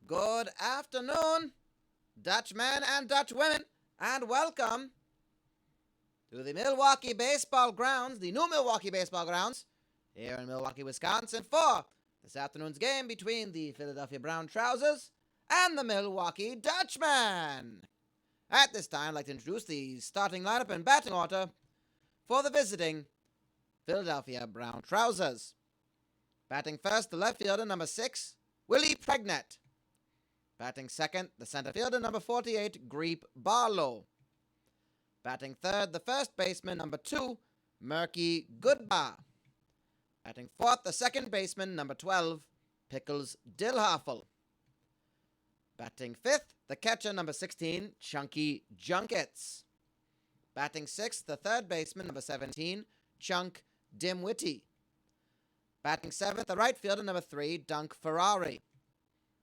Good afternoon, Dutchmen and Dutchwomen, and welcome to the Milwaukee Baseball Grounds, the new Milwaukee Baseball Grounds, here in Milwaukee, Wisconsin, for this afternoon's game between the Philadelphia Brown Trousers and the Milwaukee Dutchmen. At this time, I'd like to introduce the starting lineup and batting order for the visiting Philadelphia Brown Trousers. Batting first, the left fielder, number 6, Willie Pregnett. Batting second, the center fielder, number 48, Greep Barlow. Batting third, the first baseman, number 2, Murky Goodbar. Batting fourth, the second baseman, number 12, Pickles Dillhoffel. Batting fifth, the catcher, number 16, Chunky Junkets. Batting sixth, the third baseman, number 17, Chunk Dimwitty. Batting seventh, the right fielder, number 3, Dunk Ferrari.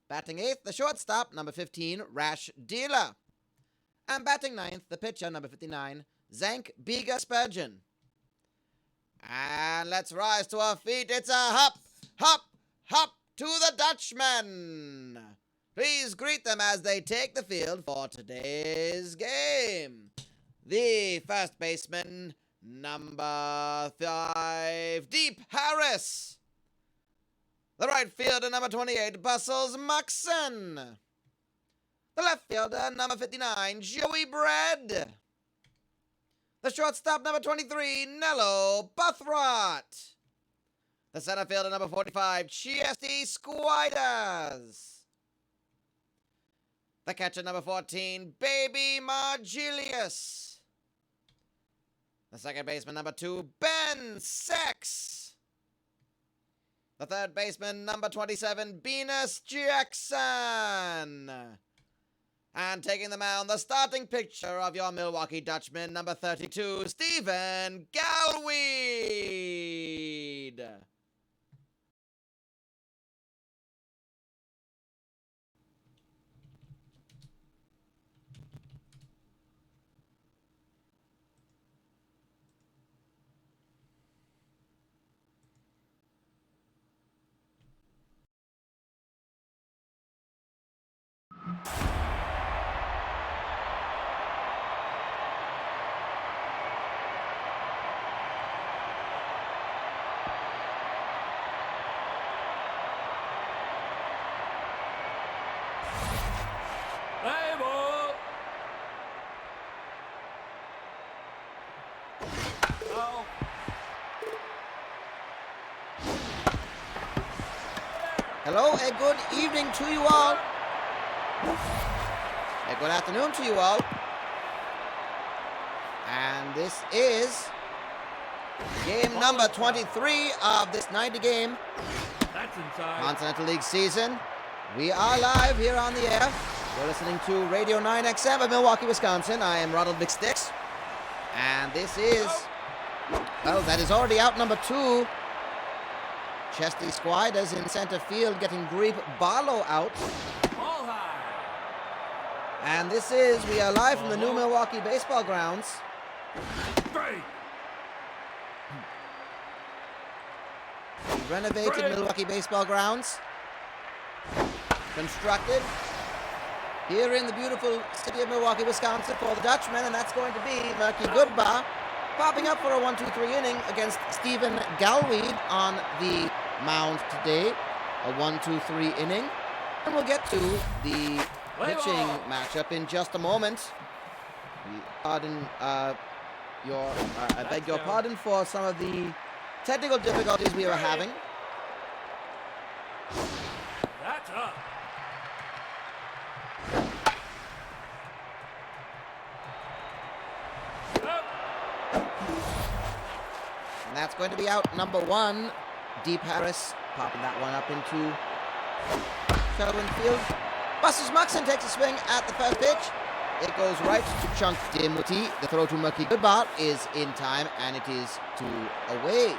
Batting eighth, the shortstop, number 15, Rash Dealer. And batting ninth, the pitcher, number 59, Zank Biga Spurgeon. And let's rise to our feet. It's a hop, hop, hop to the Dutchmen. Please greet them as they take the field for today's game. The first baseman, number 5, Deep Harris. The right fielder, number 28, Bustles Muxon. The left fielder, number 59, Joey Bread. The shortstop, number 23, Nello Buthrot. The center fielder, number 45, Chesty Squiders. The catcher, number 14, Baby Margilius. The second baseman, number 2, Ben Sex. The third baseman, number 27, Venus Jackson. And taking the mound, the starting pitcher of your Milwaukee Dutchmen, number 32, Stephen Galweed. Hello, a good evening to you all. A good afternoon to you all. And this is game number 23 of this 90-game Continental League season. We are live here on the air. You're listening to Radio 9XM of Milwaukee, Wisconsin. I am Ronald McSticks. And this is, well, that is already out number 2. Chesty Squiders in center field getting Greep Barlow out. And this is, we are live from the new Milwaukee Baseball Grounds. The renovated Milwaukee Baseball Grounds. Constructed here in the beautiful city of Milwaukee, Wisconsin for the Dutchmen, and that's going to be Murky Goodbar popping up for a 1-2-3 inning against Stephen Galweed on the mound today. A 1-2-3 inning. And we'll get to the pitching matchup in just a moment. I beg your pardon for some of the technical difficulties we were having. That's up. And that's going to be out number 1. Deep Harris popping that one up into Shelburne Field. Bustles Muxon takes a swing at the first pitch. It goes right to Chunk Dimwitty. The throw to Murky Goodbar is in time, and it is 2 away.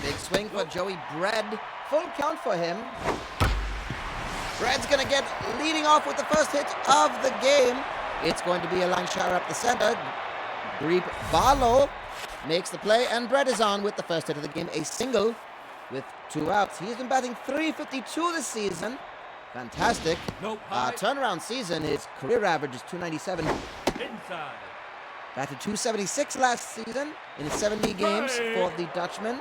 Big swing for Joey Bread. Full count for him. Fred's going to get leading off with the first hit of the game. It's going to be a line shot up the center. Greep Barlow makes the play, and Brett is on with the first hit of the game, a single with 2 outs. He's been batting .352 this season. Fantastic. Turnaround season. His career average is .297. Inside. Batted .276 last season in 70 games for the Dutchmen.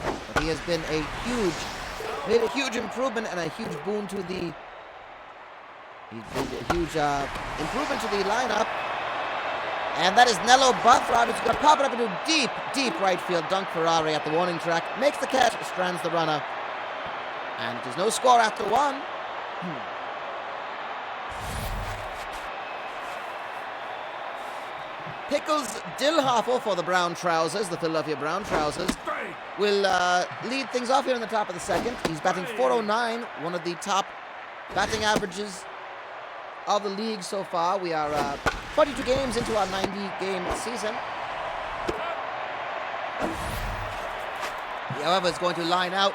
But he has been made a huge improvement and a huge boon to the. He's made a huge improvement to the lineup. And that is Nello Buthrod, who's going to pop it up into deep, deep right field. Dunk Ferrari at the warning track. Makes the catch, strands the runner. And there's no score after 1. Pickles Dillhofer for the Brown Trousers, the Philadelphia Brown Trousers, will lead things off here in the top of the second. He's batting .409, one of the top batting averages of the league so far. We are 22 games into our 90-game season. He, however, is going to line out,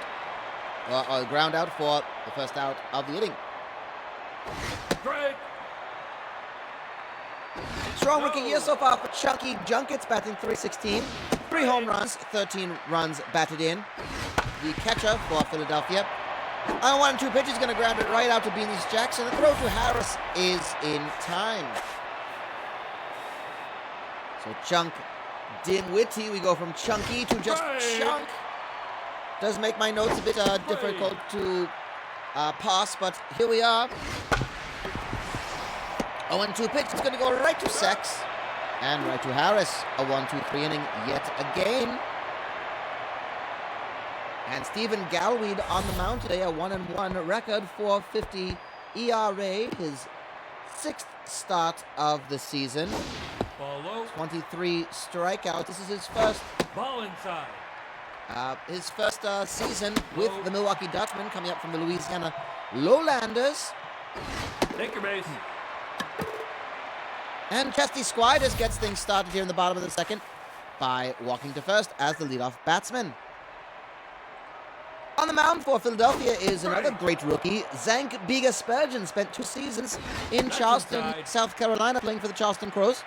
or ground out for the first out of the inning. Strong rookie year so far for Chunky Junkets, batting .316. 3 home runs, 13 runs batted in. The catcher for Philadelphia. On 1 and 2 pitches, going to ground it right out to Beanies Jackson. The throw to Harris is in time. So Chunk Dinwiddie, we go from Chunky to just Chunk. Does make my notes a bit difficult to pass, but here we are. 0-2 pitch, it's going to go right to Sex and right to Harris. A 1-2-3 inning yet again. And Stephen Galweed on the mound today, a 1-1 record, .450 ERA, his 6th start of the season. 23 strikeouts. This is his first ball inside. His first season with the Milwaukee Dutchmen, coming up from the Louisiana Lowlanders. Take your base. And Chesty Squiders gets things started here in the bottom of the second by walking to first as the leadoff batsman. On the mound for Philadelphia is another great rookie, Zank Biga Spurgeon. Spent 2 seasons in Charleston, South Carolina, playing for the Charleston Crows.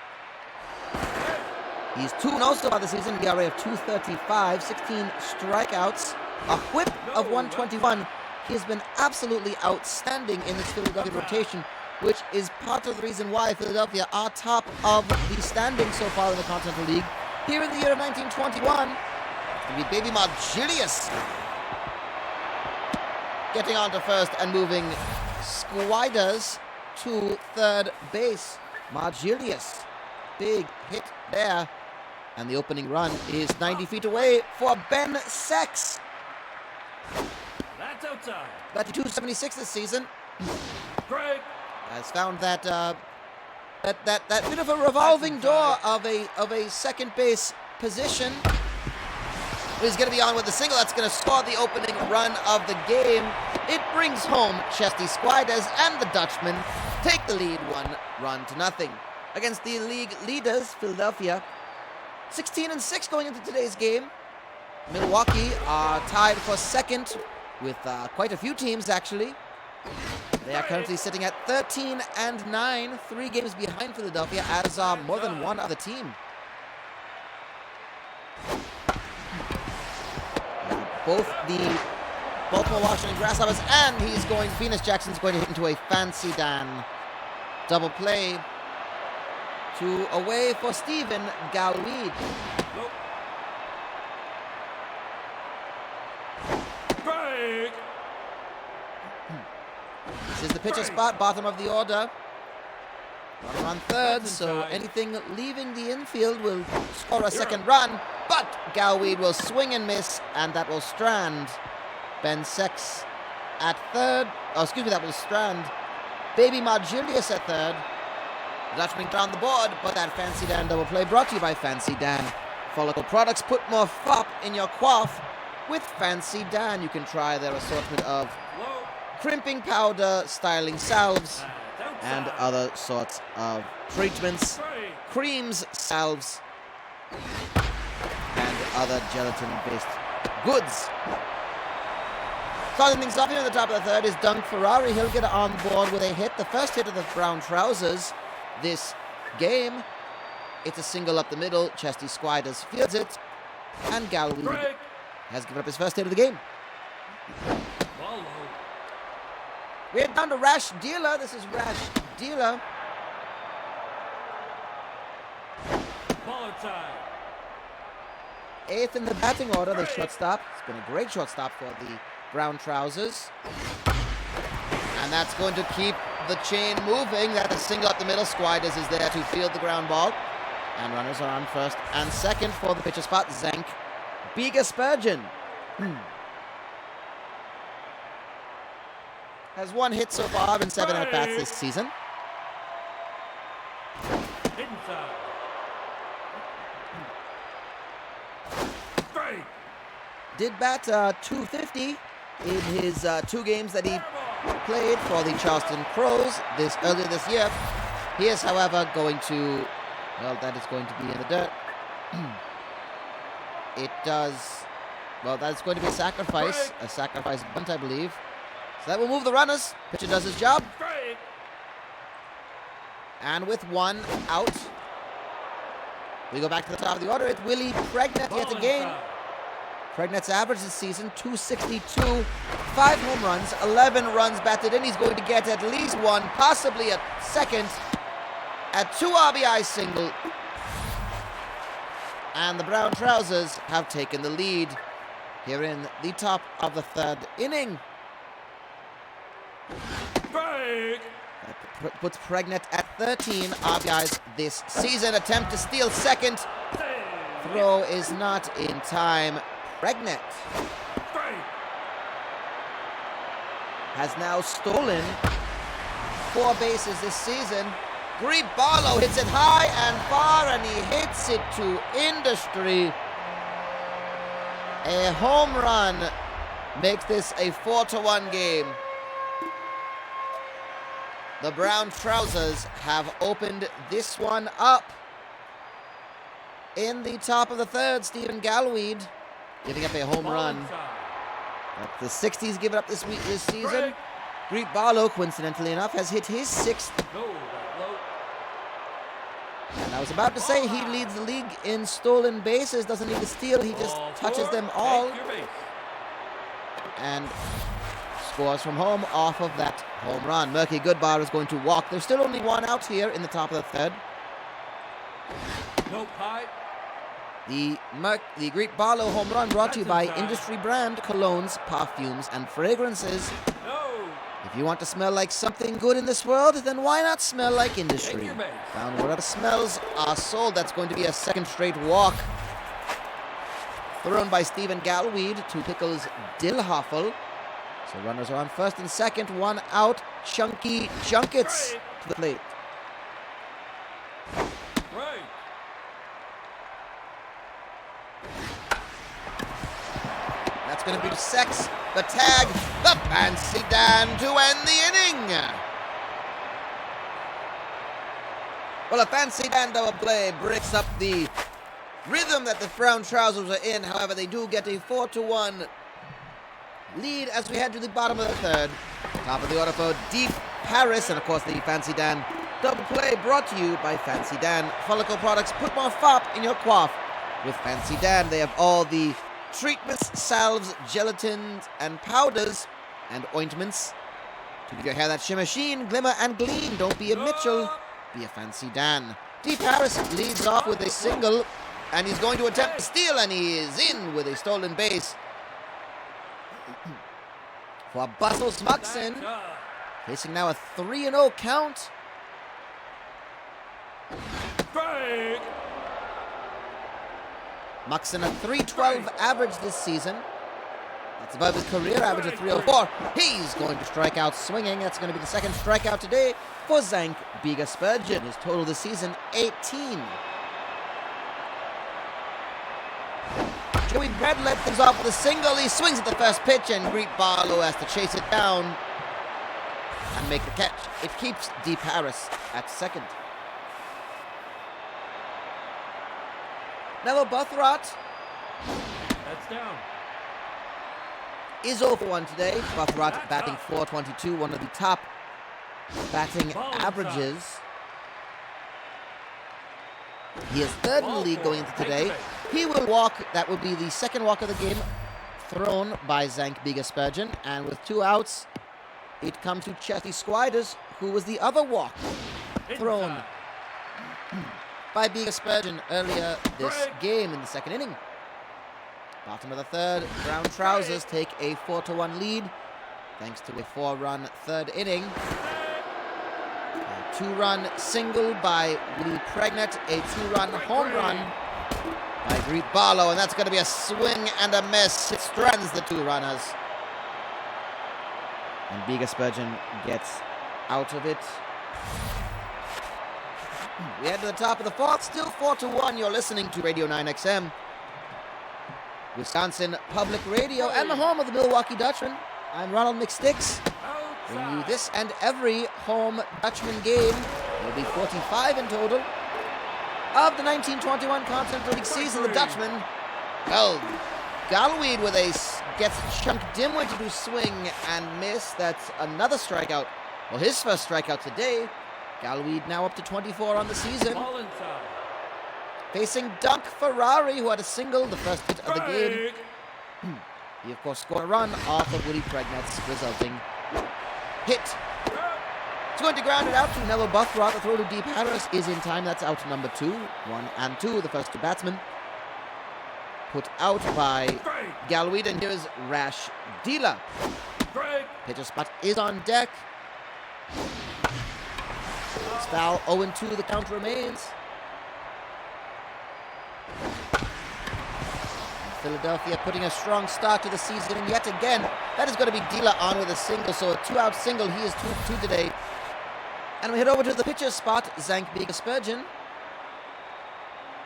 He's 2-0 so far this season, ERA of .235, 16 strikeouts, a whip of .121. He has been absolutely outstanding in this Philadelphia rotation, which is part of the reason why Philadelphia are top of the standings so far in the Continental League. Here in the year of 1921, it's going to be Baby Margilius getting on to first and moving Squiders to third base. Margilius, big hit there. And the opening run is 90 feet away for Ben Sex. That's outside. Batting .276 this season. Break. Has found that that bit of a revolving door of a second base position. He's going to be on with the single. That's going to score the opening run of the game. It brings home Chesty Squiders, and the Dutchmen take the lead 1-0 against the league leaders, Philadelphia. 16-6 going into today's game. Milwaukee are tied for second with quite a few teams, actually. They are currently sitting at 13-9, 3 games behind Philadelphia, as are more than one other team. Both the Baltimore Washington Grasshoppers and Venus Jackson's going to hit into a Fancy Dan double play. 2 away for Stephen Galweed. Break. This is the pitcher spot, bottom of the order. Runner on third, so anything leaving the infield will score a second run. But Galweed will swing and miss, and that will strand Ben Sex at third. Oh, excuse me, that will strand Baby Margilius at third. The Dutchmen down the board, but that Fancy Dan double play brought to you by Fancy Dan. Follicle products, put more fop in your quaff with Fancy Dan. You can try their assortment of crimping powder, styling salves, and other sorts of treatments, creams, salves, and other gelatin-based goods. Starting things off here in the top of the third is Dunk Ferrari. He'll get on board with a hit. The first hit of the brown trousers this game. It's a single up the middle. Chesty Squiders fields it. And Galway has given up his first hit of the game. We're down to Rash Dealer. This is Rash Dealer. Ball time. 8th in the batting order, the shortstop. It's been a great shortstop for the brown trousers. And that's going to keep the chain moving. That is single up the middle. Squiders is there to field the ground ball. And runners are on first and second for the pitcher spot. Zank Biga Spurgeon. Has 1 hit so far in 7 at-bats this season. Inside. Straight. Did bat .250 in his 2 games that he played for the Charleston Crows earlier this year. He is, however, going to... Well, that is going to be in the dirt. It does... Well, that's going to be a sacrifice bunt, I believe. So that will move the runners. Pitcher does his job. And with 1 out, we go back to the top of the order. It's Willie Pregnant yet again. Pregnant's average this season, .262, 5 home runs, 11 runs batted in. He's going to get at least 1, possibly a second, at 2 RBI single. And the brown trousers have taken the lead here in the top of the 3rd inning. Break. That puts Pregnant at 13 RBIs this season. Attempt to steal second. Throw is not in time. Pregnant has now stolen 4 bases this season. Greep Barlow hits it high and far, and he hits it to industry. A home run makes this a 4-1 game. The brown trousers have opened this one up. In the top of the 3rd, Stephen Galweed giving up a home run. That's the 60s given up this season. Greep Barlow, coincidentally enough, has hit his 6th. And I was about to say he leads the league in stolen bases. Doesn't need to steal. He just touches them all. And scores from home off of that home run. Murky Goodbar is going to walk. There's still only 1 out here in the top of the 3rd. Nope, high. The Greep Barlow home run brought to you by industry brand colognes, perfumes, and fragrances. No. If you want to smell like something good in this world, then why not smell like industry? Found wherever smells are sold. That's going to be a 2nd straight walk. Thrown by Stephen Galweed to Pickles Dillhoffel. So runners are on 1st and 2nd, 1 out. Chunky Junkets to the plate. Right. That's going to be Sex, the tag, the Fancy Dan to end the inning. Well, a Fancy Dan double play breaks up the rhythm that the brown trousers are in. However, they do get a 4-1 lead as we head to the bottom of the 3rd. Top of the order for Deep Paris, and of course the Fancy Dan double play brought to you by Fancy Dan Follicle Products. Put more fop in your quaff with Fancy Dan. They have all the treatments, salves, gelatins, and powders and ointments to give your hair that shimmer, sheen, glimmer, and gleam. Don't be a Mitchell, be a Fancy Dan. Deep Paris leads off with a single, and he's going to attempt to steal, and he is in with a stolen base. For Bustles Muxon, facing now a 3-0 count. Break. Muxon a .312 average this season. That's above his career average of .304. He's going to strike out swinging. That's going to be the 2nd strikeout today for Zank Biga Spurgeon. His total this season, 18. Joey Brett led things off with a single. He swings at the first pitch, and Greep Barlow has to chase it down and make the catch. It keeps Deep Harris at 2nd. Neville Buthroth That's down. is 0 for 1 today. Buffrot batting .422, one of the top batting averages. He is third in the league going into today. He will walk. That will be the second walk of the game thrown by Zank Biga-Spurgeon. And with 2 outs, it comes to Chesty Squiders, who was the other walk thrown by Biga-Spurgeon earlier this game in the second inning. Bottom of the third, Brown Trousers take a 4-1 lead thanks to a 4-run third inning. A 2-run single by Willie Pregnant, a 2-run home run by Greet Barlow, and that's going to be a swing and a miss. It strands the 2 runners. And Biga-Spurgeon gets out of it. We head to the top of the 4th, still 4-1. You're listening to Radio 9XM, Wisconsin Public Radio, and the home of the Milwaukee Dutchmen. I'm Ronald McSticks, bringing you this and every home Dutchman game. There will be 45 in total. Of the 1921 Continental League season, the Dutchmen, well, Galweed with gets Chunk Dimwit to swing and miss. That's another strikeout. Well, his first strikeout today. Galweed now up to 24 on the season. Facing Dunk Ferrari, who had a single, the first hit of the game. He, of course, scored a run off of Willie Pregnant's resulting hit. He's going to ground it out to Nello Buffrot. The throw to Deep Harris is in time. That's out number 2. 1 and 2, the first 2 batsmen. Put out by Galweed, and here's Rash Dealer. Pitcher spot is on deck. It's foul, 0-2, the count remains. Philadelphia putting a strong start to the season, and yet again, that is going to be Dealer on with a single, so a 2-out single. He is 2-2 today. And we head over to the pitcher's spot, Zank Biga-Spurgeon.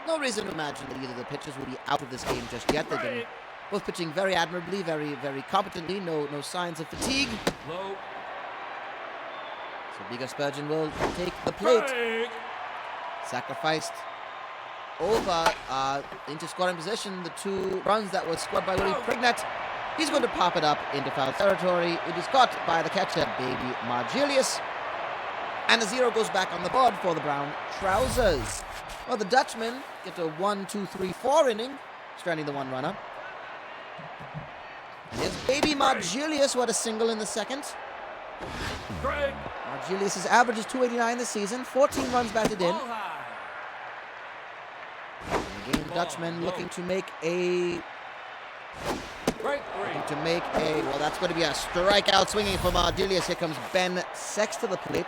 No reason to imagine that either of the pitchers will be out of this game just yet. They've been both pitching very admirably, very, very competently. No signs of fatigue. Low. So Biga-Spurgeon will take the plate. Sacrificed over into scoring position the 2 runs that were scored by Willie Pregnant. He's going to pop it up into foul territory. It is caught by the catcher, Baby Margilius. And a 0 goes back on the board for the Brown Trousers. Well, the Dutchmen get a 1-2-3-4 inning, stranding the 1 runner. And here's Baby Margilius, who had a single in the second. Margilius' average is .289 this season, 14 runs batted in. And again, the Dutchmen looking to make a... well, that's going to be a strikeout swinging for Margilius. Here comes Ben Sex to the plate.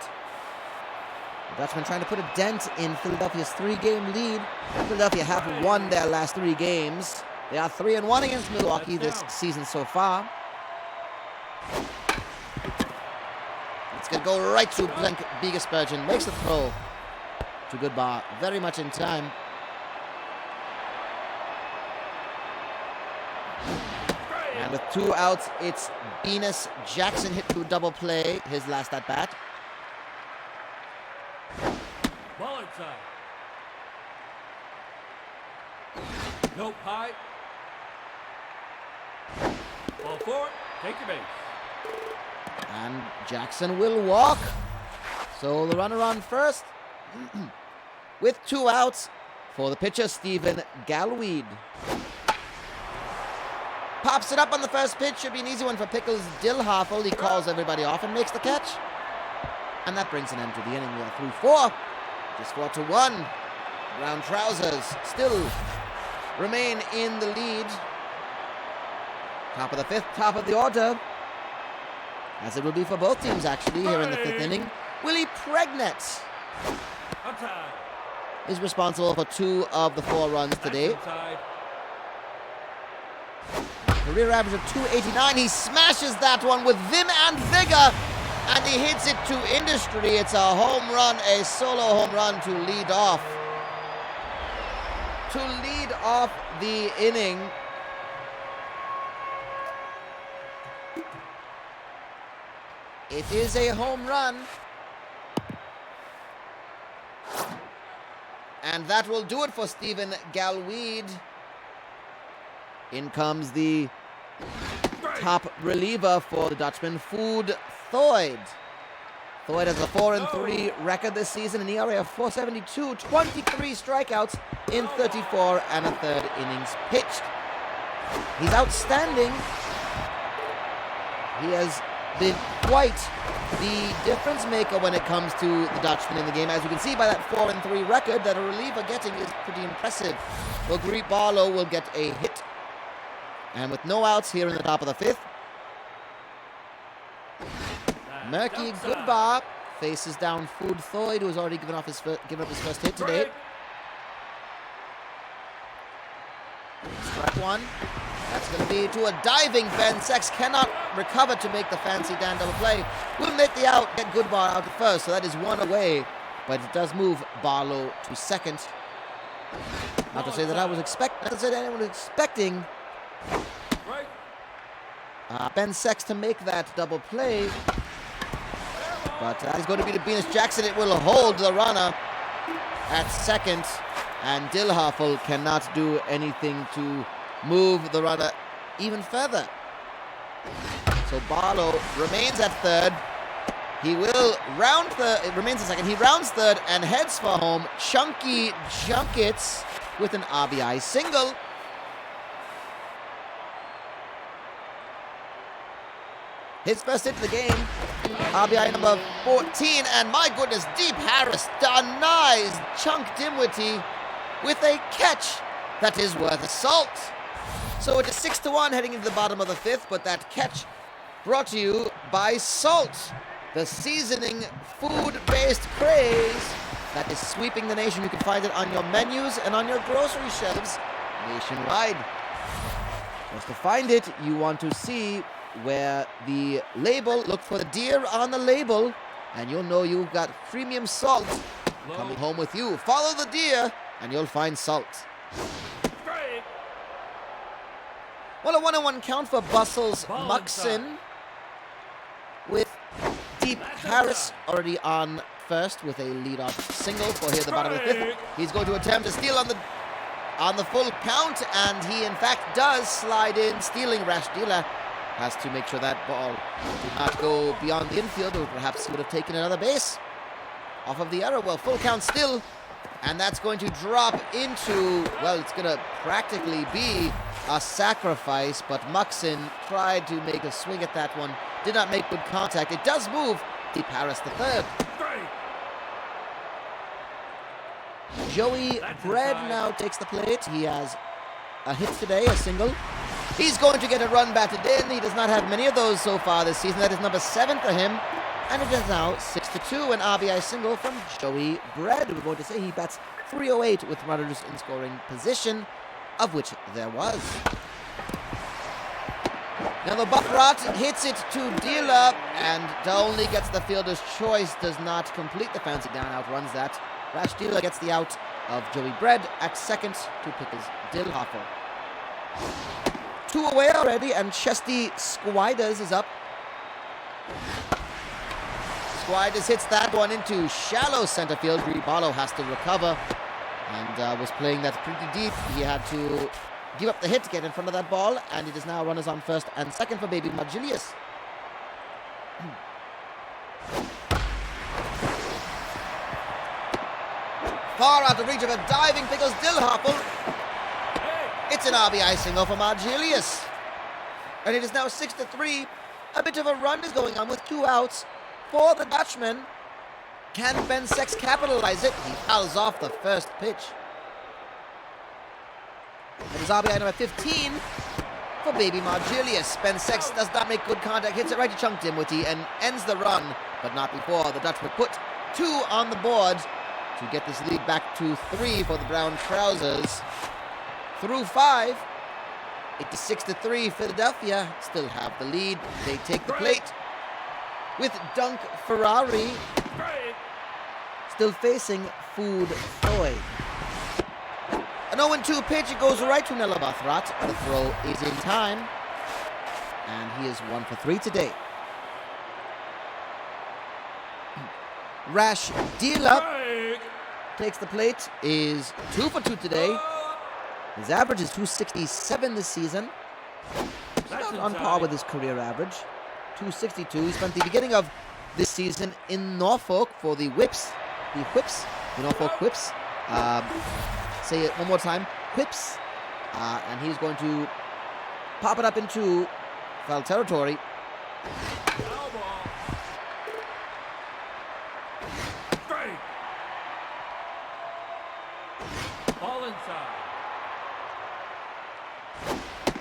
The Dutchmen trying to put a dent in Philadelphia's 3-game lead. Philadelphia have won their last 3 games. They are 3-1 against Milwaukee this season so far. It's going to go right to Biga-Spurgeon. Makes the throw to Goodbar very much in time. And with 2 outs, it's Venus Jackson hit to double play his last at bat. Ball inside. Nope, high. Ball forward. Take your base. And Jackson will walk. So the runner on first with 2 outs for the pitcher, Stephen Galweed. Pops it up on the first pitch. Should be an easy one for Pickles Dillhoffel. He calls everybody off and makes the catch. And that brings an end to the inning. We are through 4. Just 4-1. Brown Trousers still remain in the lead. Top of the 5th, top of the order. As it will be for both teams, actually, here in the 5th inning. Willie Pregnant is responsible for 2 of the 4 runs today. Career average of .289. He smashes that one with vim and vigor. And he hits it to industry. It's a home run, a solo home run to lead off. To lead off the inning. It is a home run. And that will do it for Stephen Galweed. In comes the top reliever for the Dutchmen, Food Thoyd. Thoyd has a 4-3 record this season, an ERA of 4.72, 23 strikeouts in 34 and a third innings pitched. He's outstanding. He has been quite the difference maker when it comes to the Dutchmen in the game. As you can see by that 4-3 record, that a reliever getting is pretty impressive. Well, Greet Barlow will get a hit. And with no outs here in the top of the fifth, Murky Goodbar faces down Food Thoyd, who has already given up his first hit today. Strike one. That's going to be to a diving Ben Sex. Cannot recover to make the fancy Dan double play. Will make the out, get Goodbar out at first, so that is one away. But it does move Barlow to second. Not to say that I was expecting Ben Sex to make that double play. But that is going to be to Venus Jackson. It will hold the runner at second. And Dilhoffel cannot do anything to move the runner even further. So Barlow remains at third. He will round third. It remains a second. He rounds third and heads for home. Chunky Junkets with an RBI single. His first hit of the game, RBI number 14, and my goodness, Deep Harris denies Chunk Dimwitty with a catch that is worth a salt. So it is 6-1 heading into the bottom of the fifth, but that catch brought to you by Salt, the seasoning food-based craze that is sweeping the nation. You can find it on your menus and on your grocery shelves nationwide. Just to find it, you want to see where the label, look for the deer on the label, and you'll know you've got premium salt coming home with you. Follow the deer, and you'll find salt. Well, a 1-1 count for Bustle's Muxin, with Deep Harris already on first with a leadoff single for here at the bottom of the fifth. He's going to attempt to steal on the full count, and he in fact does slide in, stealing. Rash Dealer has to make sure that ball did not go beyond the infield, or perhaps he would have taken another base off of the error. Well, full count still, and that's going to drop into, well, it's going to practically be a sacrifice, but Muxin tried to make a swing at that one, did not make good contact. It does move Deep Harris the third. Joey Bread now takes the plate. He has a hit today, a single. He's going to get a run batted in. He does not have many of those so far this season. That is number 7 for him. And it is now 6-2, an RBI single from Joey Bread. We're going to say he bats .308 with runners in scoring position, of which there was. Now the Buckrat hits it to Dealer, and only gets the fielder's choice, does not complete the fancy down, outruns that. Rash Dealer gets the out of Joey Bread at second to pick his Dilhoffel. 2 away already, and Chesty Squiders is up. Squiders hits that one into shallow center field. Greet Barlow has to recover, and was playing that pretty deep. He had to give up the hit to get in front of that ball, and it is now runners on first and second for Baby Margilius. Far out of reach of a diving pickles Dilhoffel. It's an RBI single for Margilius. And it is now 6-3. A bit of a run is going on with 2 outs for the Dutchman. Can Ben Sex capitalize it? He fouls off the first pitch. It is RBI number 15 for Baby Margilius. Ben Sex does not make good contact, hits it right to Chunk Dimwitty and ends the run, but not before. The Dutchman put 2 on the board to get this lead back to 3 for the Brown Trousers. Through 5, it is 6-3. Philadelphia still have the lead. They take the plate with Dunk Ferrari still facing Food Thoyd. An 0-2 pitch, it goes right to Nella Bathrat. The throw is in time, and he is 1 for 3 today. Rash Dealer takes the plate, is 2 for 2 today. His average is .267 this season. So That's on par inside. with his career average. 262. He spent the beginning of this season in Norfolk for the Whips. The Norfolk Whips. Say it one more time. Whips. And he's going to pop it up into foul territory. Foul ball. Straight. Ball inside.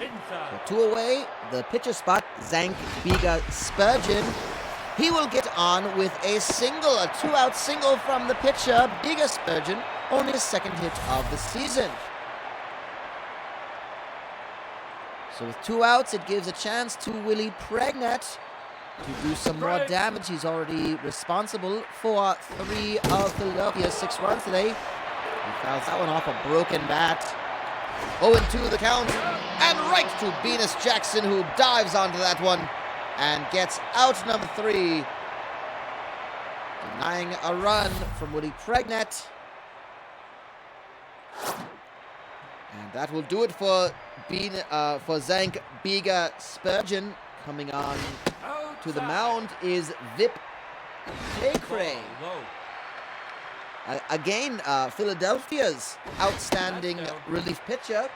Inside. Two away, the pitcher spot, Zank Biga Spurgeon. He will get on with a single, a 2-out single from the pitcher, Biga Spurgeon, only his second hit of the season. So with 2 outs, it gives a chance to Willie Pregnant to do some more damage. He's already responsible for 3 of Philadelphia's 6 runs today. He fouls that one off a broken bat. 0-2 the count, and right to Venus Jackson, who dives onto that one and gets out number 3, denying a run from Willie Pregnant. And that will do it for Zank Biga Spurgeon. Coming on to the mound is Vip Cray. Again, Philadelphia's outstanding relief pitcher.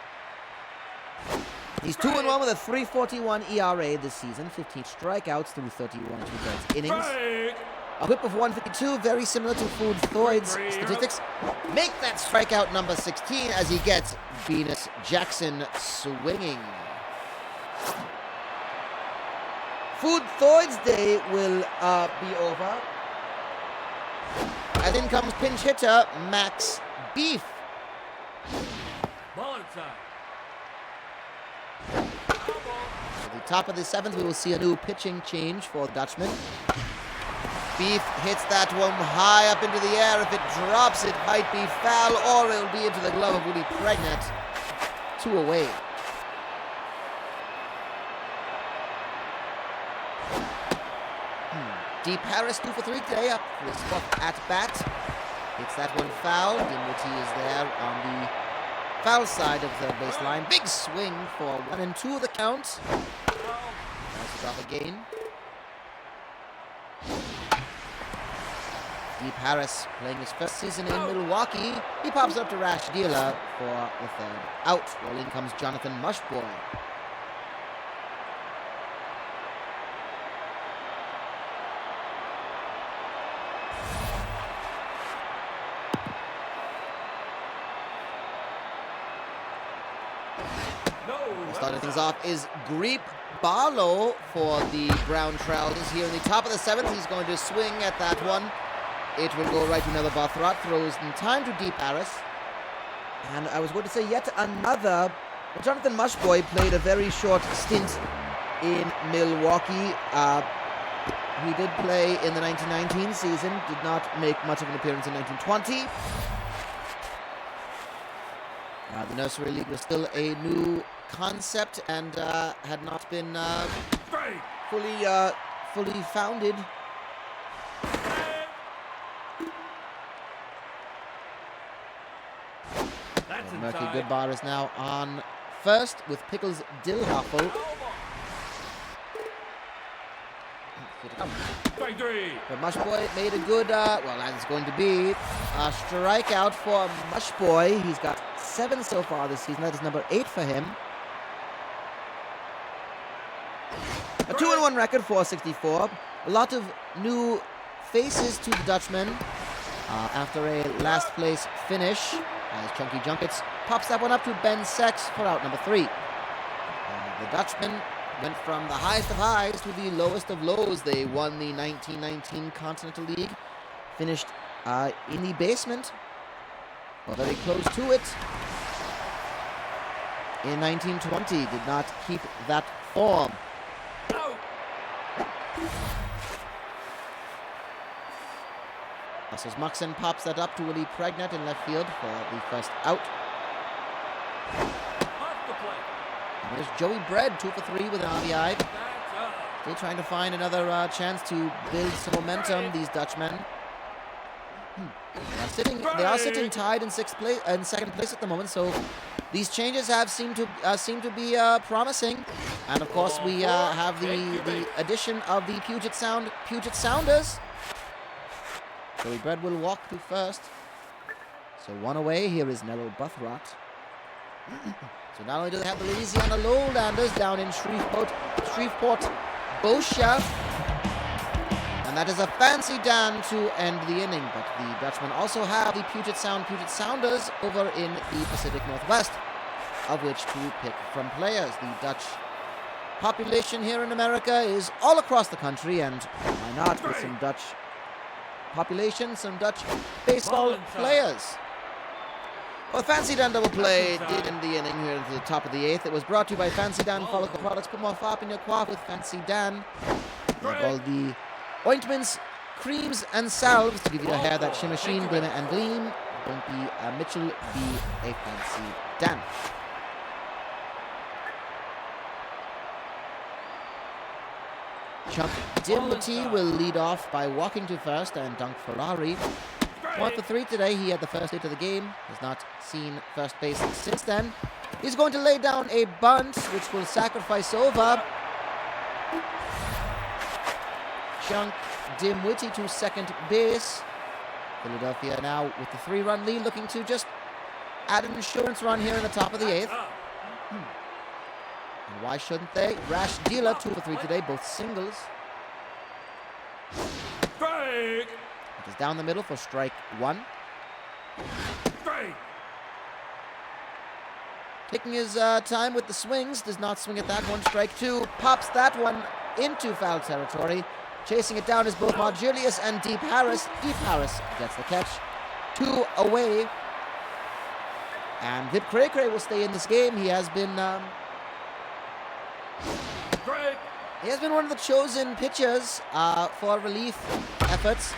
He's 2-1 with a 3.41 ERA this season, 15 strikeouts through 31 2/3 innings. A whip of 152, very similar to Food Thoid's statistics. Make that strikeout number 16 as he gets Venus Jackson swinging. Food Thoid's day will be over. As in comes pinch hitter Max Beef. Ball inside. At the top of the 7th, we will see a new pitching change for the Dutchman. Beef hits that one high up into the air. If it drops, it might be foul, or it'll be into the glove of Willie Pregnant. 2 away. Deep Harris 2 for 3 today, up for his 4th at bat. Hits that one foul. Dinwiddie is there on the foul side of the baseline. Big swing for 1-2 the count. Passes off again. Deep Harris playing his first season in Milwaukee. He pops up to Rash Dealer for the 3rd out. Rolling comes Jonathan Mushboy. Starting things off is Greep Barlow for the Brown Trousers. Here in the top of the 7th, he's going to swing at that one. It will go right to another Barthrat. Throws in time to Deep Harris. And I was going to say yet another. Jonathan Mushboy played a very short stint in Milwaukee. He did play in the 1919 season. Did not make much of an appearance in 1920. The Nursery League was still a new concept and had not been fully founded. Murphy Goodbar is now on first with Pickles Dillhoffel. But Mushboy made a good, that's going to be a strikeout for Mushboy. He's got 7 so far this season. That is number 8 for him. A 2-1 record, 464. A lot of new faces to the Dutchmen after a last place finish. As Chunky Junkets pops that one up to Ben Sex for out number 3. The Dutchmen went from the highest of highs to the lowest of lows. They won the 1919 Continental League, finished in the basement, or very close to it, in 1920. Did not keep that form. As Muxon pops that up to Willie Pregnant in left field for the first out. And there's Joey Bread, 2 for 3 with an RBI. Still trying to find another chance to build some momentum, these Dutchmen. They are sitting tied in second place at the moment. So these changes seem to be promising. And of course, we have the addition of the Puget Sounders. Joey Bread will walk to first. So one away. Here is Nello Buthrat. So not only do they have the Louisiana Lowlanders down in Shreveport, Bossier, and that is a fancy Dan to end the inning. But the Dutchmen also have the Puget Sounders over in the Pacific Northwest, of which to pick from players. The Dutch population here in America is all across the country, and why not with some Dutch population, some Dutch baseball players. Well, Fancy Dan double play did end the inning here at the top of the 8th. It was brought to you by Fancy Dan Follicle Products. Put more fop in your quaff with Fancy Dan. All the ointments, creams, and salves to give you the hair that shimmer, sheen, glimmer, and gleam. Don't be a Mitchell, be a Fancy Dan. Chuck Dimity will lead off by walking to first, and Dunk Ferrari 1 for 3 today. He had the first hit of the game. Has not seen first base since then. He's going to lay down a bunt, which will sacrifice over. Chunk Dimwitty to second base. Philadelphia now with the 3-run lead, looking to just add an insurance run here in the top of the 8th. And why shouldn't they? Rash Dealer 2 for 3 today, both singles. Strike. It is down the middle for strike 1. Strike. Taking his time with the swings, does not swing at that one. Strike 2, pops that one into foul territory. Chasing it down is both Margilius and Deep Harris. Deep Harris gets the catch. 2 away. And Vip Cray Cray will stay in this game. He has been one of the chosen pitchers for relief efforts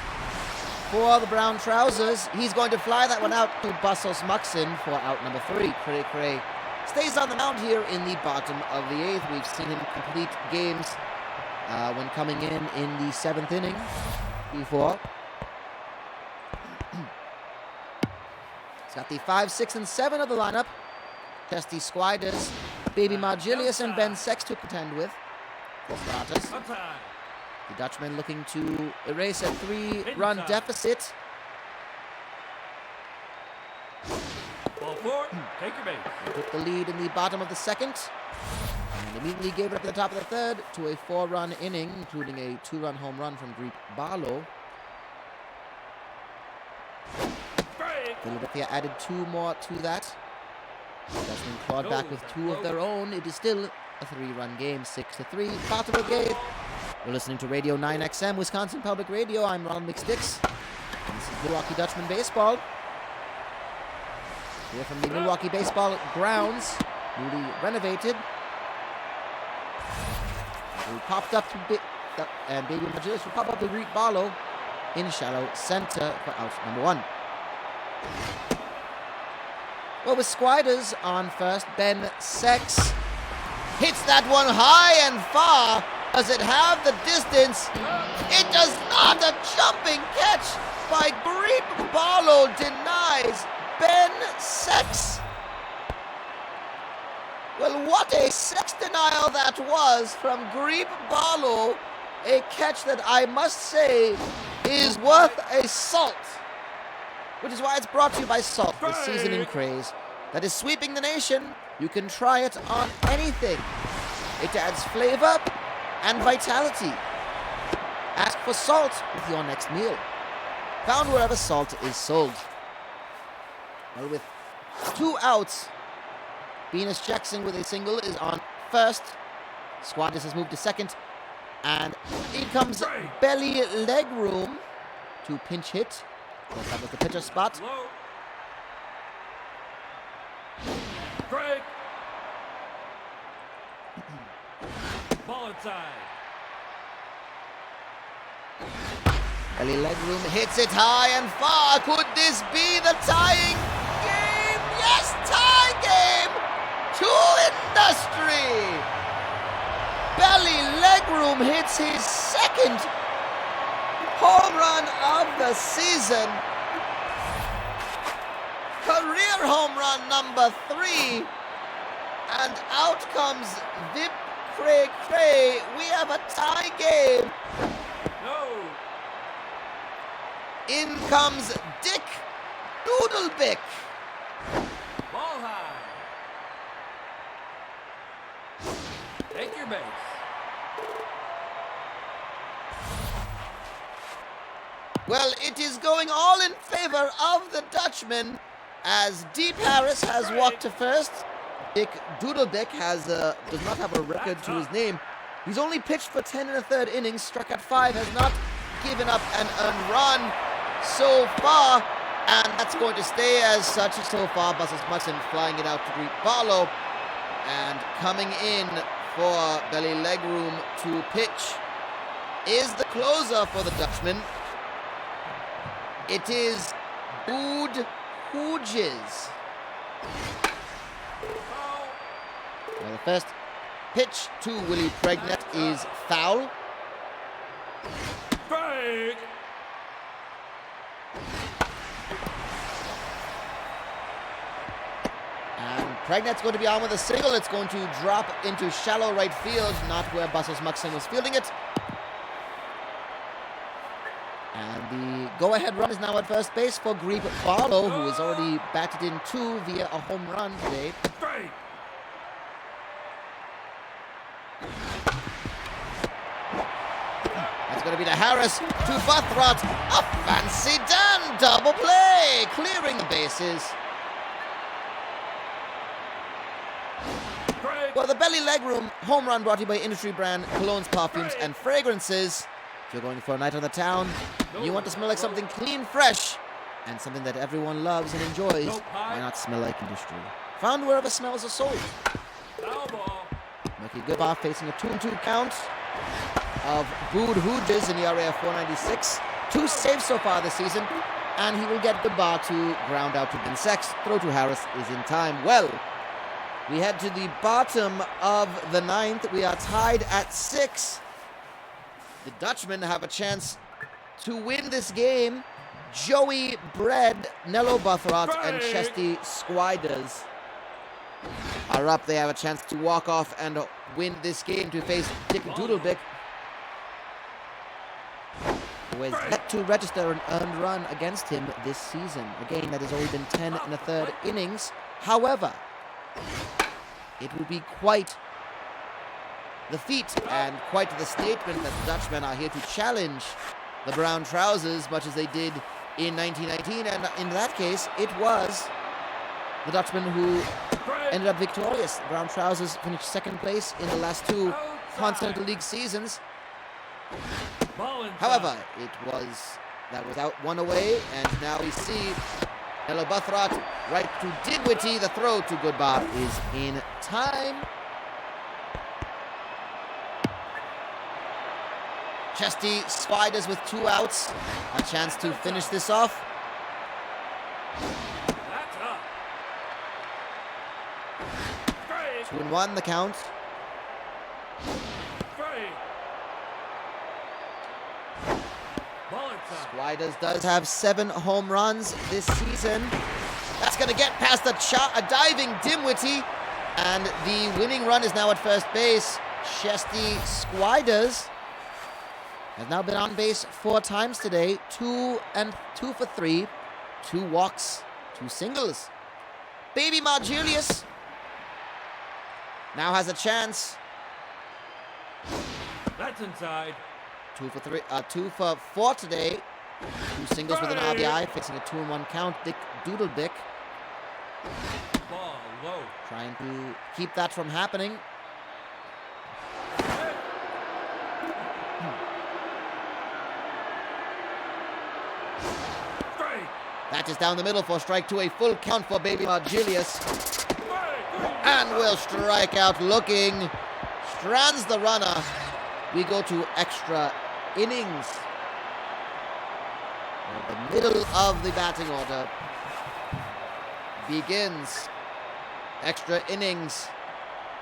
for the Brown Trousers. He's going to fly that one out to Bussos Muxin for out number 3. Cray Cray stays on the mound here in the bottom of the 8th. We've seen him complete games when coming in the 7th inning before. He's got the 5, 6, and 7 of the lineup. Testy Squiders, Baby Margilius, and Ben Sex to contend with. For starters. The Dutchmen looking to erase a 3-run deficit. Ball 4, take your base. They took the lead in the bottom of the 2nd. And immediately gave it up at the top of the 3rd to a 4-run inning, including a 2-run home run from Greep Barlow. Philadelphia added 2 more to that. The Dutchmen clawed back with 2 of their own. It is still a 3-run game, 6-3. Part of the game. You're listening to Radio 9XM, Wisconsin Public Radio. I'm Ronald McSticks. And this is Milwaukee Dutchman Baseball. Here from the Milwaukee Baseball grounds, newly renovated. We popped up to and Baby Margilius will pop up to Greek Barlow in shallow center for out number 1. Well, with Squiders on first, Ben Sex hits that one high and far. Does it have the distance? It does not. A jumping catch by Greep Barlow denies Ben Sex. Well, what a sex denial that was from Greep Barlow. A catch that I must say is worth a salt. Which is why it's brought to you by Salt, the seasoning craze that is sweeping the nation. You can try it on anything. It adds flavor and vitality. Ask for Salt with your next meal. Found wherever salt is sold. Well, with 2 outs, Venus Jackson with a single is on first. Squadus has moved to second. And in comes Belly Leg Room to pinch hit. That was the pitcher spot. Break. Ball inside. Belly Leg Room hits it high and far. Could this be the tying game? Yes, tie game to Industry. Belly Leg Room hits his 2nd home run of the season. Career home run number 3. And out comes Vip Cray Cray. We have a tie game. No. In comes Dick Doodlebick. Ball high. Take your base. Well, it is going all in favor of the Dutchmen as Deep Harris has walked to first. Dick Doodlebick does not have a record to his name. He's only pitched for 10 1/3 innings, struck at 5, has not given up an earned run so far, and that's going to stay as such so far. Buses Mutson flying it out to greet Barlow, and coming in for belly leg room to pitch is the closer for the Dutchmen. It is Bood Hooges. Well, the first pitch to Willie Pregnant is foul. Break. And Pregnant's going to be on with a single. It's going to drop into shallow right field, not where Buses Muxon was fielding it. And the go-ahead run is now at first base for Greep Barlow, who has already batted in 2 via a home run today. Break. That's going to be to Harris, to Buthrot. A fancy Dan double play, clearing the bases. Break. Well, the belly leg room home run brought to you by industry brand colognes, perfumes, and fragrances. If you're going for a night on the town, you want to smell like something clean, fresh, and something that everyone loves and enjoys, why not smell like industry? Found wherever smells are sold. Foul ball. Mookie Goodbar facing a 2-2 count of Bood Hooges in the area of 496. 2 saves so far this season, and he will get Goodbar to ground out to Ben Sex. Throw to Harris is in time. Well, we head to the bottom of the 9th. We are tied at 6. The Dutchmen have a chance to win this game. Joey Bread, Nello Buthrot, and Chesty Squiders are up. They have a chance to walk off and win this game to face Dick Doodlebick, who has yet to register an earned run against him this season. A game that has only been 10 1/3 innings. However, it will be quite the feat and quite the statement that the Dutchmen are here to challenge the Brown Trousers, much as they did in 1919. And in that case, it was the Dutchmen who ended up victorious. The Brown Trousers finished second place in the last 2 Continental League seasons. However, that was out 1 away, and now we see Hello Buthrot right to Dinwiddie. The throw to Goodbar is in time. Chesty Spiders with 2 outs. A chance to finish this off. That's up. 2-1 the count. Break. Ball inside. Spiders does have 7 home runs this season. That's going to get past a diving Dinwiddie. And the winning run is now at first base. Chesty Squiders has now been on base 4 times today. 2 for 3. 2 walks, 2 singles. Baby Margilius now has a chance. That's inside. 2 for 4 today. 2 singles with an RBI, facing a 2-1 count. Dick Doodlebick Ball low. trying to keep that from happening. Break. That is down the middle for strike 2, a full count for Baby Margilius. And will strike out looking. Strands the runner. We go to extra innings. The middle of the batting order begins. Extra innings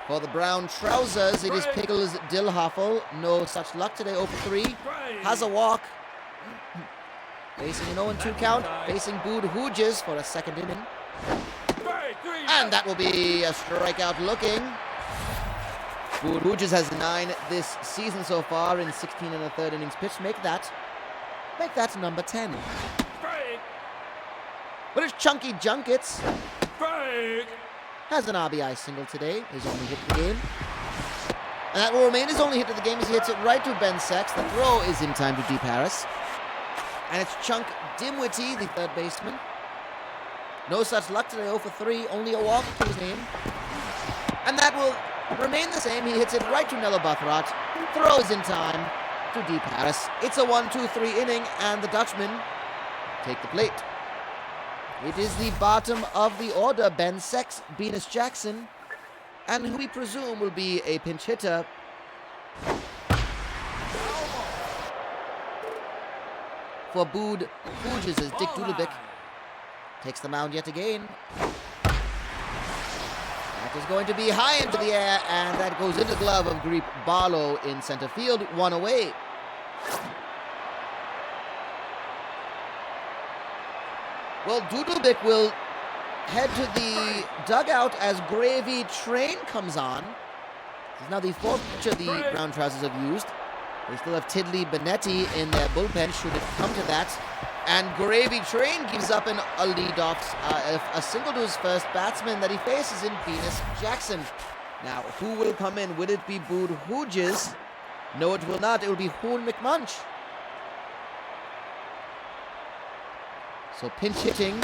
for the Brown Trousers. It is Pickles Dillhoffel. No such luck today. 0 for 3. Has a walk. facing an 0-2 count, facing Bood Hooges for a second inning. And that will be a strikeout looking. Bood Hooges has 9 this season so far in 16 1/3 innings pitched. Make that number 10. But it's Chunky Junkets. Has an RBI single today, his only hit of the game. And that will remain his only hit of the game as he hits it right to Ben Sex. The throw is in time to Deep Harris. And it's Chunk Dimwitty, the third baseman. No such luck today, 0 for 3, only a walk to his name. And that will remain the same. He hits it right to Nello Bathrat. Throw is in time to Deep Harris. It's a 1-2-3 inning, and the Dutchmen take the plate. It is the bottom of the order, Ben Sex, Venus Jackson, and who we presume will be a pinch hitter. For Bood Hooges as Dick Dudelbick takes the mound yet again. That is going to be high into the air, and that goes into the glove of Greep Barlow in center field, 1 away. Well, Dudelbick will head to the dugout as Gravy Train comes on. This is now the 4th pitcher the Brown Trousers have used. They still have Tiddly Benetti in their bullpen should it come to that. And Gravy Train gives up a leadoff, a single to his first batsman that he faces in Venus Jackson. Now, who will come in? Will it be Bood Hooges? No, it will not. It will be Hoon McMunch. So pinch hitting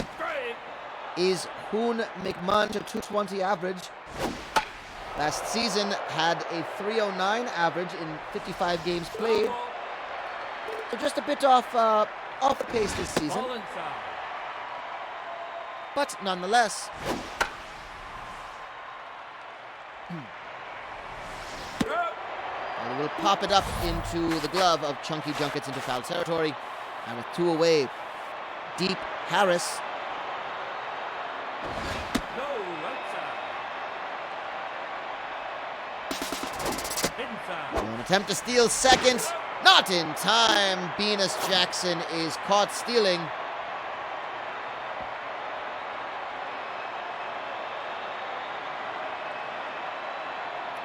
is Hoon McMunch, a 220 average. Last season had a 309 average in 55 games played. So just a bit off the pace this season. But nonetheless. And we'll pop it up into the glove of Chunky Junkets into foul territory. And with 2 away, Deep Harris. An attempt to steal second. Not in time. Venus Jackson is caught stealing.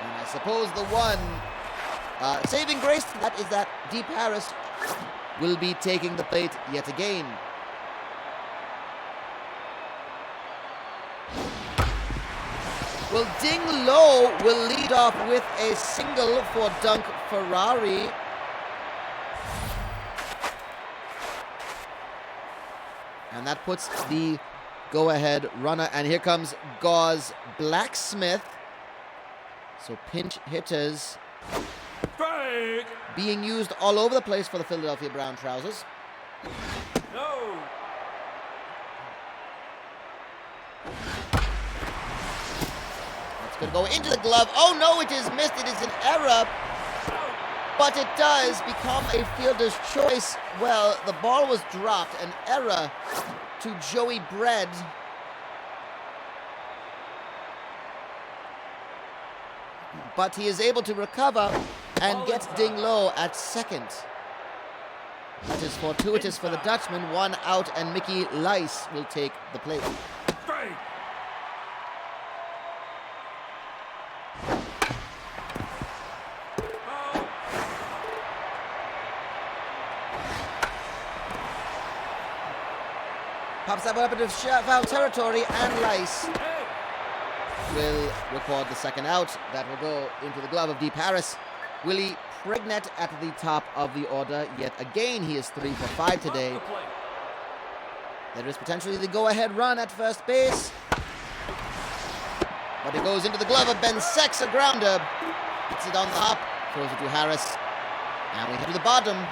And I suppose the one saving grace to that is that Deep Harris will be taking the plate yet again. Well, Ding Low will lead off with a single for Dunk Ferrari. And that puts the go-ahead runner. And here comes Gauze Blacksmith. So pinch hitters being used all over the place for the Philadelphia Brown Trousers. No. It's going to go into the glove. Oh no, it is missed. It is an error. But it does become a fielder's choice. Well, the ball was dropped. An error to Joey Bread. But he is able to recover and gets Ding Low at second. That is fortuitous for the Dutchman. 1 out, and Mickey Lice will take the plate. Pops that one up into foul territory, and Lice will record the second out. That will go into the glove of Deep Harris. Willie Pregnett at the top of the order. Yet again, he is 3 for 5 today. There is potentially the go-ahead run at first base. But it goes into the glove of Ben Sex, a grounder. Hits it on the hop, throws it to Harris. And we head to the bottom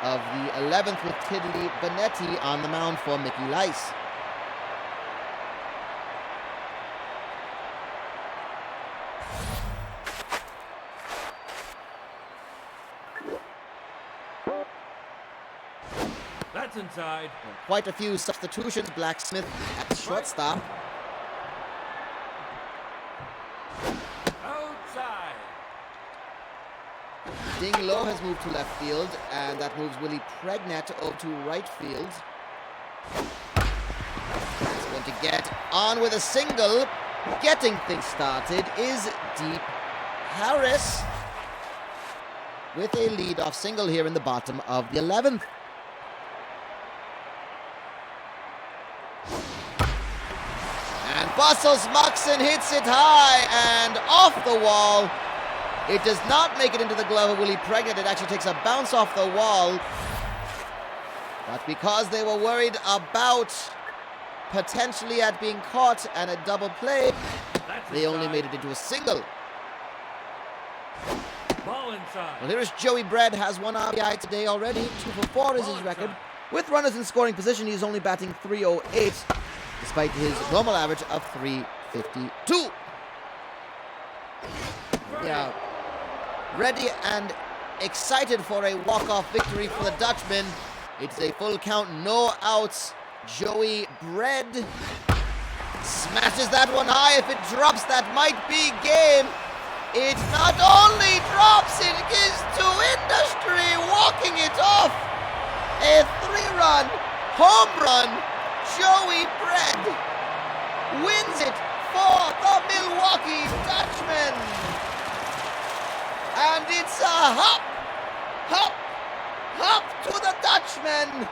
of the 11th with Tiddly Benetti on the mound for Mickey Lice. That's inside. Quite a few substitutions. Blacksmith at the shortstop. Outside. Ding Low has moved to left field, and that moves Willie Pregnett over to right field. He's going to get on with a single. Getting things started is Deep Harris with a lead-off single here in the bottom of the 11th. And Bustles Moxon hits it high and off the wall. It does not make it into the glove of Willie Pregnett. It actually takes a bounce off the wall. But because they were worried about potentially at being caught and a double play, they only made it into a single. Ball inside. Well, here is Joey Bread, has 1 RBI today already. 2 for 4 is his record. With runners in scoring position, he's only batting .308, despite his normal average of .352. Yeah, ready and excited for a walk-off victory for the Dutchmen. It's a full count, no outs. Joey Bread smashes that one high. If it drops, that might be game. It not only drops, it gives to Industry, walking it off. A 3-run home run. Joey Bread wins it for the Milwaukee Dutchmen. And it's a hop, hop, hop to the Dutchmen.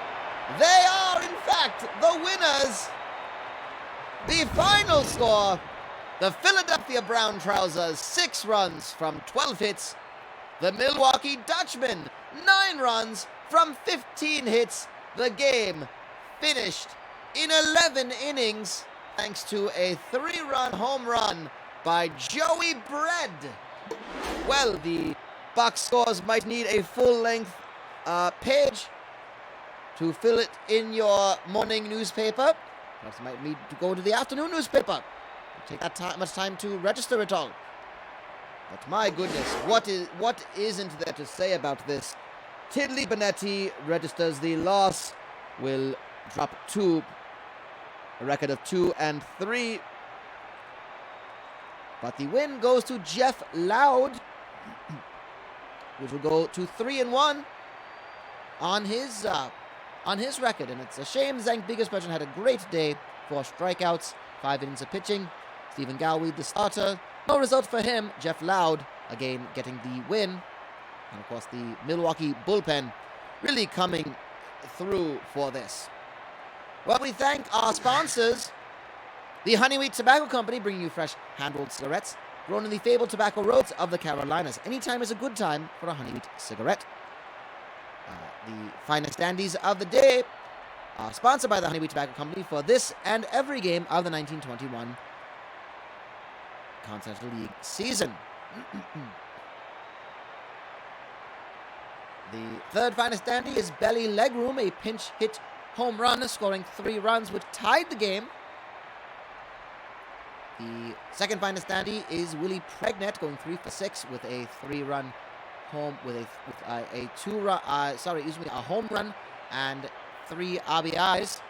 They are, in fact, the winners. The final score, the Philadelphia Brown Trousers, 6 runs from 12 hits. The Milwaukee Dutchmen, 9 runs from 15 hits. The game finished in 11 innings, thanks to a 3-run home run by Joey Bread. Well, the box scores might need a full-length page to fill it in your morning newspaper. Perhaps you might need to go to the afternoon newspaper. It'll take that much time to register it all. But my goodness, what isn't there to say about this? Tiddly Benetti registers the loss, will drop to a record of 2 and 3. But the win goes to Jeff Loud, which will go to 3 and 1 on his record. And it's a shame Zank Bigersprechen had a great day. 4 strikeouts, 5 innings of pitching. Stephen Gowie, the starter. No result for him. Jeff Loud, again, getting the win. And, of course, the Milwaukee bullpen really coming through for this. Well, we thank our sponsors. The Honeywheat Tobacco Company, bringing you fresh hand-rolled cigarettes, grown in the fabled tobacco roads of the Carolinas. Any time is a good time for a Honeywheat cigarette. The finest dandies of the day are sponsored by the Honeywheat Tobacco Company for this and every game of the 1921 Continental League season. The third finest dandy is Belly Legroom, a pinch hit home run, scoring 3 runs, which tied the game. The second finest dandy is Willie Pregnett, going 3 for 6 with a 3-run home with a home run and 3 RBIs.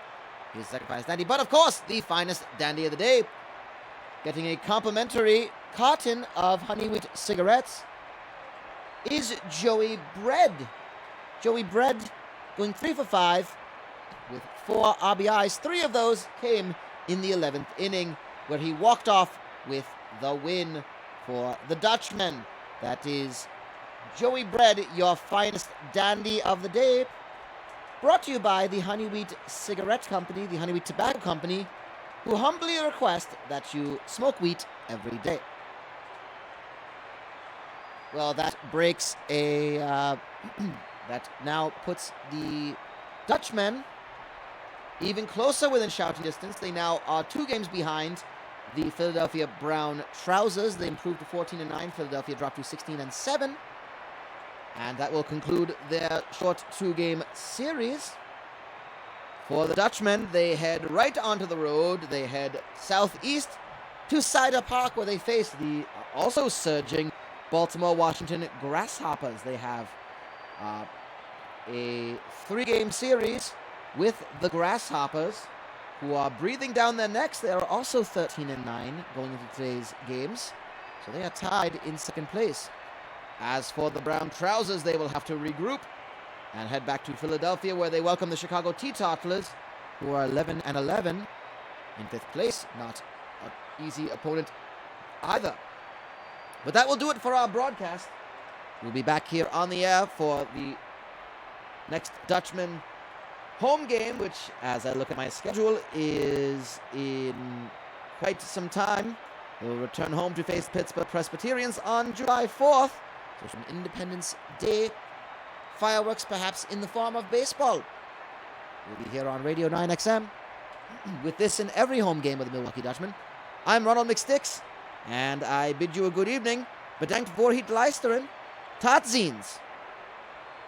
He's the second finest dandy, but of course the finest dandy of the day, getting a complimentary carton of Honeywheat cigarettes, is Joey Bread. Joey Bread going 3 for 5 with 4 RBIs. 3 of those came in the 11th inning, where he walked off with the win for the Dutchmen. That is Joey Bread, your finest dandy of the day. Brought to you by the Honeywheat Cigarette Company, the Honeywheat Tobacco Company, who humbly request that you smoke wheat every day. Well, that breaks a... that now puts the Dutchmen even closer within shouting distance. They now are 2 games behind the Philadelphia Brown Trousers. They improved to 14-9. Philadelphia dropped to 16-7. And that will conclude their short 2-game series. For the Dutchmen, they head right onto the road. They head southeast to Cider Park, where they face the also surging Baltimore-Washington Grasshoppers. They have a 3-game series with the Grasshoppers, who are breathing down their necks. They are also 13-9 going into today's games. So they are tied in second place. As for the Brown Trousers, they will have to regroup and head back to Philadelphia, where they welcome the Chicago Teetotalers, who are 11-11 in 5th place. Not an easy opponent either. But that will do it for our broadcast. We'll be back here on the air for the next Dutchman home game, which, as I look at my schedule, is in quite some time. We'll return home to face Pittsburgh Presbyterians on July 4th. So some Independence Day fireworks, perhaps in the form of baseball. We'll be here on Radio 9XM with this in every home game of the Milwaukee Dutchmen. I'm Ronald McSticks, and I bid you a good evening. Bedankt voor het luisteren. Tot ziens.